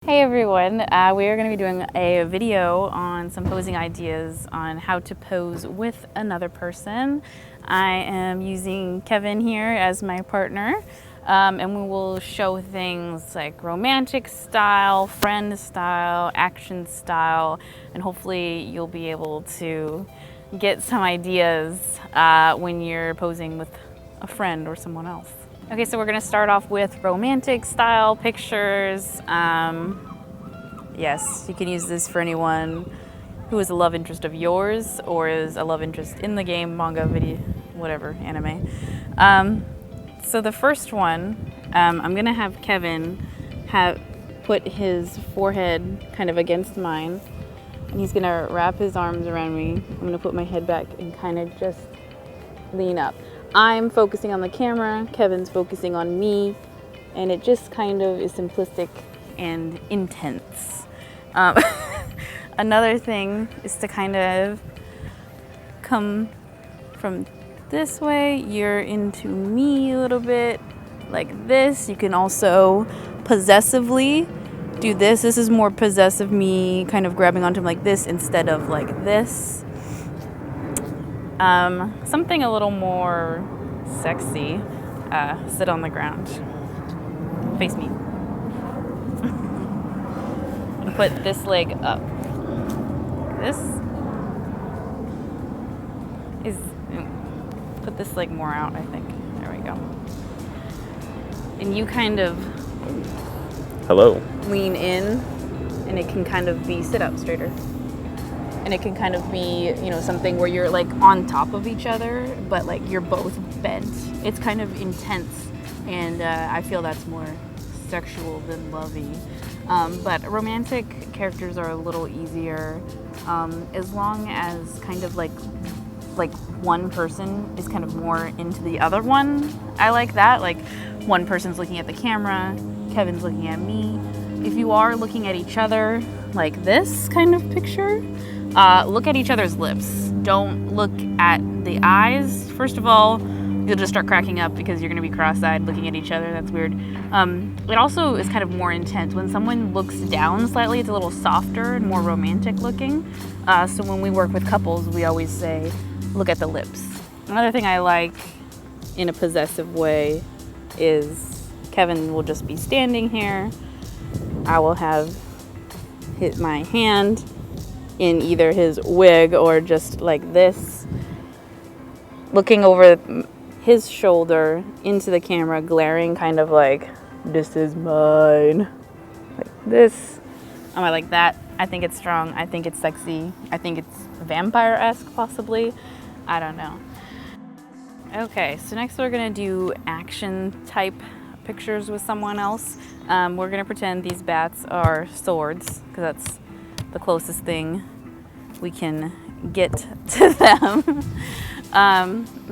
Hey everyone, we are going to be doing a video on some posing ideas on how to pose with another person. I am using Kevin here as my partner, and we will show things like romantic style, friend style, action style, and hopefully you'll be able to get some ideas when you're posing with a friend or someone else. Okay, so we're gonna start off with romantic style pictures. Yes, you can use this for anyone who is a love interest of yours or is a love interest in the game, manga, video, whatever, anime. So the first one, I'm gonna have Kevin put his forehead kind of against mine, and he's gonna wrap his arms around me. I'm gonna put my head back and kind of just lean up. I'm focusing on the camera, Kevin's focusing on me, and it just kind of is simplistic and intense. Another thing is to kind of come from this way, you're into me a little bit, like this. You can also possessively do this. This is more possessive me kind of grabbing onto him like this instead of like this. Something a little more sexy, sit on the ground, face me. And put this leg up. This is, put this leg more out, I think. There we go. And you kind of Hello. lean in, and it can kind of be sit up straighter. And it can kind of be, something where you're like on top of each other, but like you're both bent. It's kind of intense, and I feel that's more sexual than lovey. But romantic characters are a little easier, as long as kind of like one person is kind of more into the other one. I like that. Like one person's looking at the camera, Kevin's looking at me. If you are looking at each other like this kind of picture, look at each other's lips. Don't look at the eyes. First of all, you'll just start cracking up because you're going to be cross-eyed looking at each other. That's weird. It also is kind of more intense. When someone looks down slightly, it's a little softer and more romantic looking. So when we work with couples, we always say, look at the lips. Another thing I like in a possessive way is Kevin will just be standing here. I will have my hand in either his wig or just like this, looking over his shoulder into the camera, glaring kind of like, this is mine. Like this. I like that. I think it's strong. I think it's sexy. I think it's vampire-esque, possibly. I don't know. Okay, so next we're gonna do action type pictures with someone else. We're gonna pretend these bats are swords, because that's the closest thing we can get to them.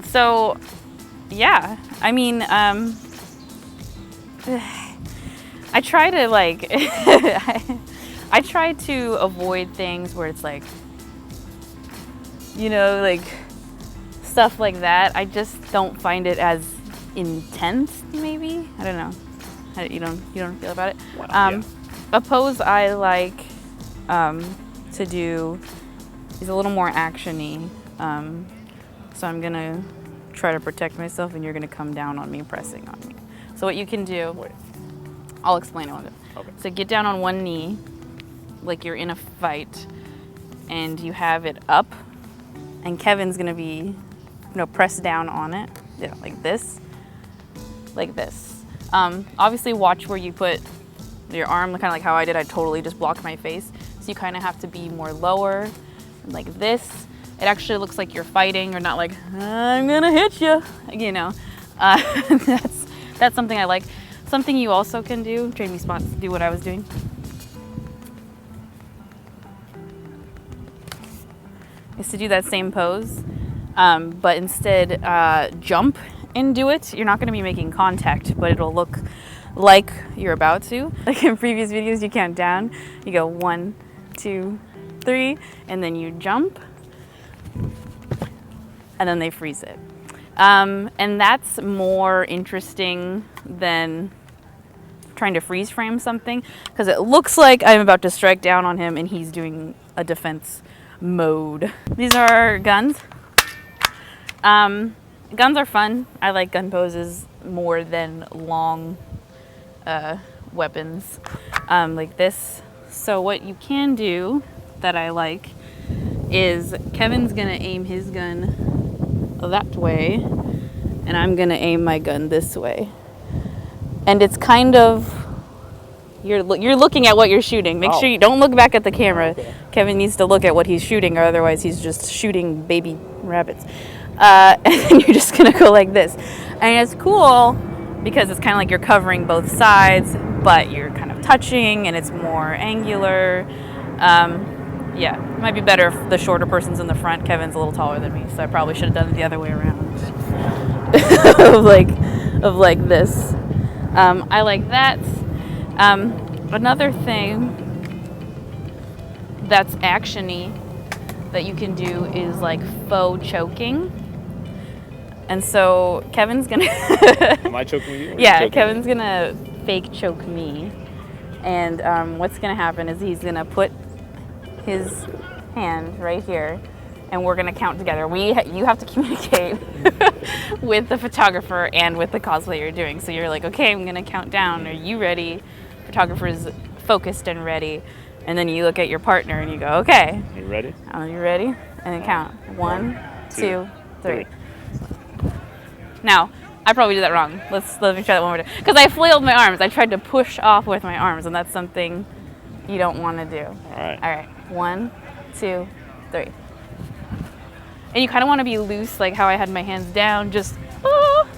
So yeah, I mean, I try to like, I try to avoid things where it's like, like stuff like that. I just don't find it as intense, maybe. I don't know. You don't feel about it? Wow, yeah. A pose I like to do is a little more action-y. So I'm gonna try to protect myself, and you're gonna come down on me, pressing on me. So what you can do, I'll explain it. Okay. So get down on one knee, like you're in a fight, and you have it up, and Kevin's gonna be, press down on it, like this, like this. Obviously watch where you put your arm, kind of like how I did. I totally just blocked my face. So you kind of have to be more lower, like this. It actually looks like you're fighting, or not like, I'm gonna hit you, That's something I like. Something you also can do, trade me spots, do what I was doing. Is to do that same pose, but instead jump and do it. You're not gonna be making contact, but it'll look like you're about to. Like in previous videos, you count down. You go 1, 2, 3, and then you jump, and then they freeze it. And that's more interesting than trying to freeze frame something because it looks like I'm about to strike down on him and he's doing a defense mode. These are guns. Guns are fun. I like gun poses more than long weapons like this. So what you can do that I like is Kevin's gonna aim his gun that way and I'm gonna aim my gun this way. And it's kind of, you're looking at what you're shooting. Make sure you don't look back at the camera. Okay. Kevin needs to look at what he's shooting, or otherwise he's just shooting baby rabbits. And then you're just gonna go like this. And it's cool because it's kind of like you're covering both sides, but you're kind of touching and it's more angular. Yeah, it might be better if the shorter person's in the front. Kevin's a little taller than me, so I probably should have done it the other way around. of like this. I like that. Another thing that's action-y that you can do is like faux choking. And so Kevin's gonna Am I choking you? Yeah, Kevin's gonna fake choke me. And what's gonna happen is he's gonna put his hand right here and we're gonna count together. You have to communicate with the photographer and with the cosplay you're doing. So you're like, okay, I'm gonna count down. Are you ready? Photographer's focused and ready. And then you look at your partner and you go, okay. You ready? Are you ready? And then count. 1, 2, 3. Now, I probably did that wrong. Let me try that one more time. Because I flailed my arms. I tried to push off with my arms, and that's something you don't want to do. All right. All right. 1, 2, 3. And you kind of want to be loose, like how I had my hands down, just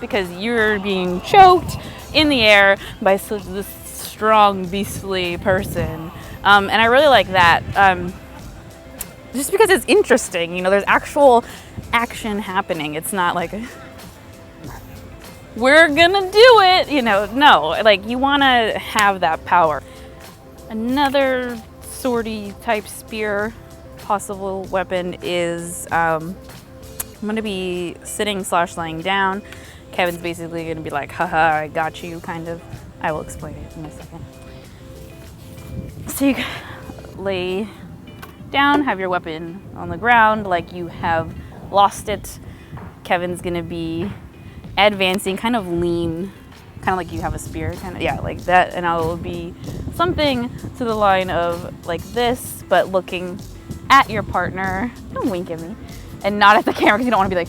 because you're being choked in the air by this strong, beastly person. And I really like that. Just because it's interesting, you know, there's actual action happening. It's not like, we're gonna do it, you know, no, like you wanna have that power. Another swordy type spear possible weapon is, I'm gonna be sitting / lying down. Kevin's basically gonna be like, haha, I got you, kind of. I will explain it in a second. So you lay down, have your weapon on the ground like you have lost it. Kevin's gonna be advancing, kind of lean, kind of like you have a spear, kind of, yeah, like that. And I will be something to the line of like this, but looking at your partner. Don't wink at me. And not at the camera, because you don't want to be like,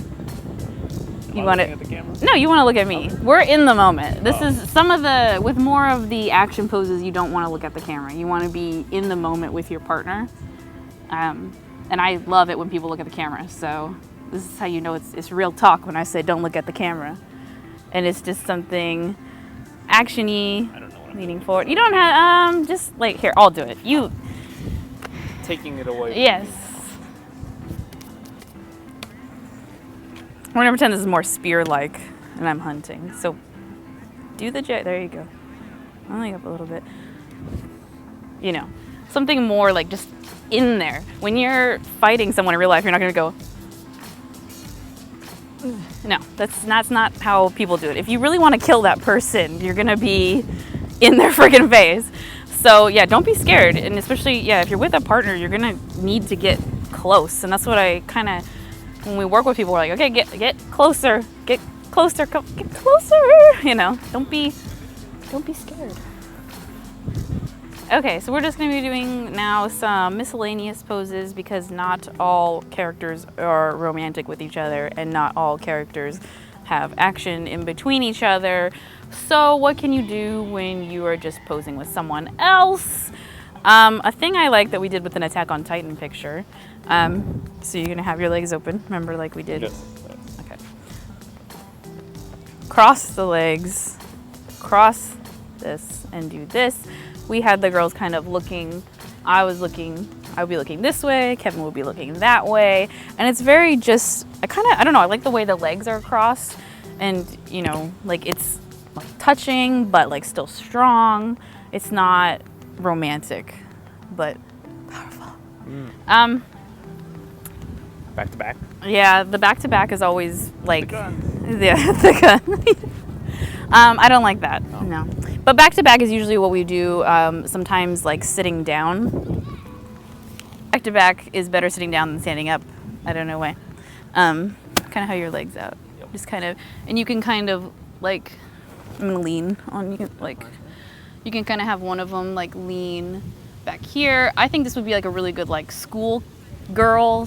you want to. No, you want to look at me. We're in the moment. This is some of the, with more of the action poses, you don't want to look at the camera. You want to be in the moment with your partner. And I love it when people look at the camera. So this is how you know it's real talk when I say don't look at the camera. And it's just something action-y, leaning forward. You don't have, just like, here, I'll do it. You. Taking it away. Yes. We're gonna pretend this is more spear-like and I'm hunting. So do the jet, there you go. Only up a little bit. You know, something more like just in there. When you're fighting someone in real life, you're not gonna go, no, that's not how people do it. If you really want to kill that person, you're gonna be in their friggin' face. So yeah, don't be scared. And especially, yeah, if you're with a partner, you're gonna need to get close. And that's what I kind of, when we work with people, we're like, okay, get closer, get closer, get closer. You know, don't be scared. Okay, so we're just gonna be doing now some miscellaneous poses because not all characters are romantic with each other and not all characters have action in between each other. So what can you do when you are just posing with someone else? A thing I like that we did with an Attack on Titan picture. So you're gonna have your legs open, remember, like we did? Yes. Okay. Cross the legs, cross this, and do this. We had the girls kind of looking, I would be looking this way, Kevin would be looking that way. And it's very just, I don't know, I like the way the legs are crossed and, you know, like it's like touching, but like still strong. It's not romantic, but powerful. Back to back? Yeah, the back to back is always like, The gun. Yeah, the gun. I don't like that, no. But back to back is usually what we do. Sometimes like sitting down. Back to back is better sitting down than standing up. I don't know why. Kind of how your legs out. Yep. Just kind of, and you can kind of like, I'm gonna lean on you. Like, you can kind of have one of them like lean back here. I think this would be like a really good like school girl,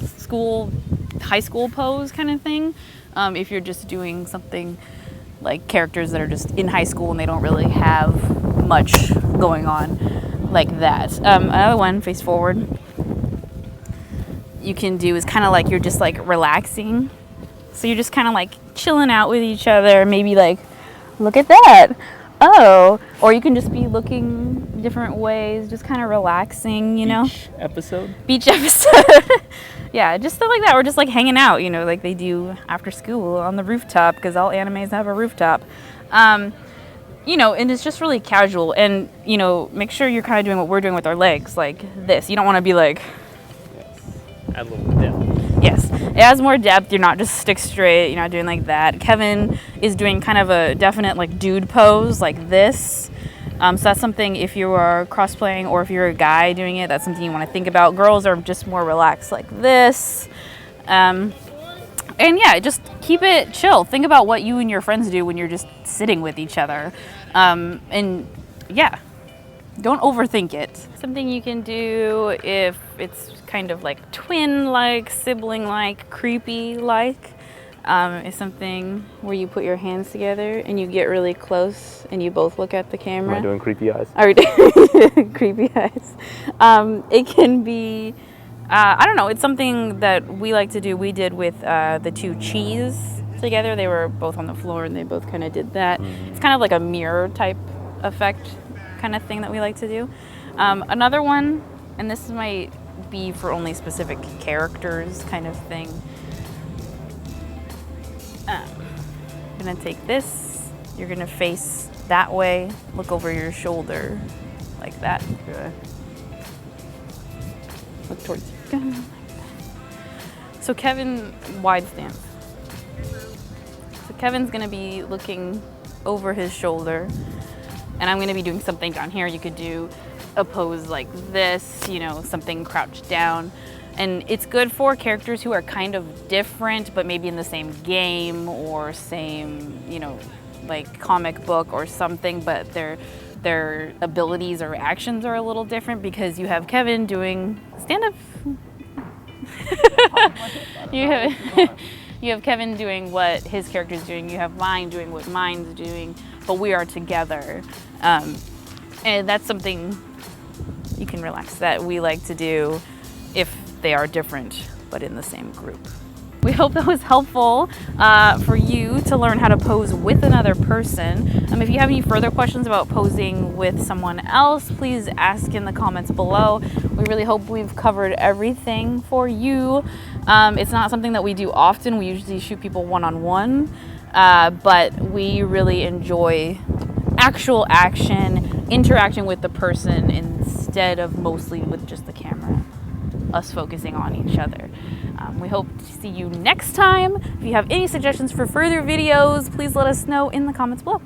high school pose kind of thing. If you're just doing something like characters that are just in high school and they don't really have much going on like that. Another one, face forward. You can do is kind of like you're just like relaxing. So you're just kind of like chilling out with each other. Maybe like, look at that. Oh, or you can just be looking different ways, just kind of relaxing, you know? Beach episode. Yeah, just stuff like that. Or just like hanging out, you know, like they do after school on the rooftop, because all animes have a rooftop. You know, and it's just really casual. And, you know, make sure you're kind of doing what we're doing with our legs, like this. You don't want to be like... Yes. Add a little depth. Yes, it has more depth. You're not just stick straight. You're not doing like that. Kevin is doing kind of a definite like dude pose like this. So that's something if you are cosplaying or if you're a guy doing it, that's something you want to think about. Girls are just more relaxed like this. And yeah, just keep it chill. Think about what you and your friends do when you're just sitting with each other. And yeah, don't overthink it. Something you can do if it's kind of like twin-like, sibling-like, creepy-like, is something where you put your hands together and you get really close and you both look at the camera. Am I doing creepy eyes? Are we doing creepy eyes? It can be, I don't know, it's something that we like to do. We did with the two cheese together. They were both on the floor and they both kind of did that. It's kind of like a mirror type effect kind of thing that we like to do. Another one, and this might be for only specific characters kind of thing. I'm gonna take this, you're gonna face that way, look over your shoulder like that. Okay. Look towards you. So Kevin, wide stance. So Kevin's gonna be looking over his shoulder and I'm gonna be doing something down here. You could do a pose like this, you know, something crouched down. And it's good for characters who are kind of different, but maybe in the same game or same, you know, like comic book or something, but their abilities or actions are a little different because you have Kevin doing stand-up. You have Kevin doing what his character's doing. You have mine doing what mine's doing, but we are together. And that's something you can relax that we like to do if they are different, but in the same group. We hope that was helpful for you to learn how to pose with another person. If you have any further questions about posing with someone else, please ask in the comments below. We really hope we've covered everything for you. It's not something that we do often. We usually shoot people one-on-one, but we really enjoy actual action, interacting with the person instead of mostly with just the camera, us focusing on each other. We hope to see you next time. If you have any suggestions for further videos, please let us know in the comments below.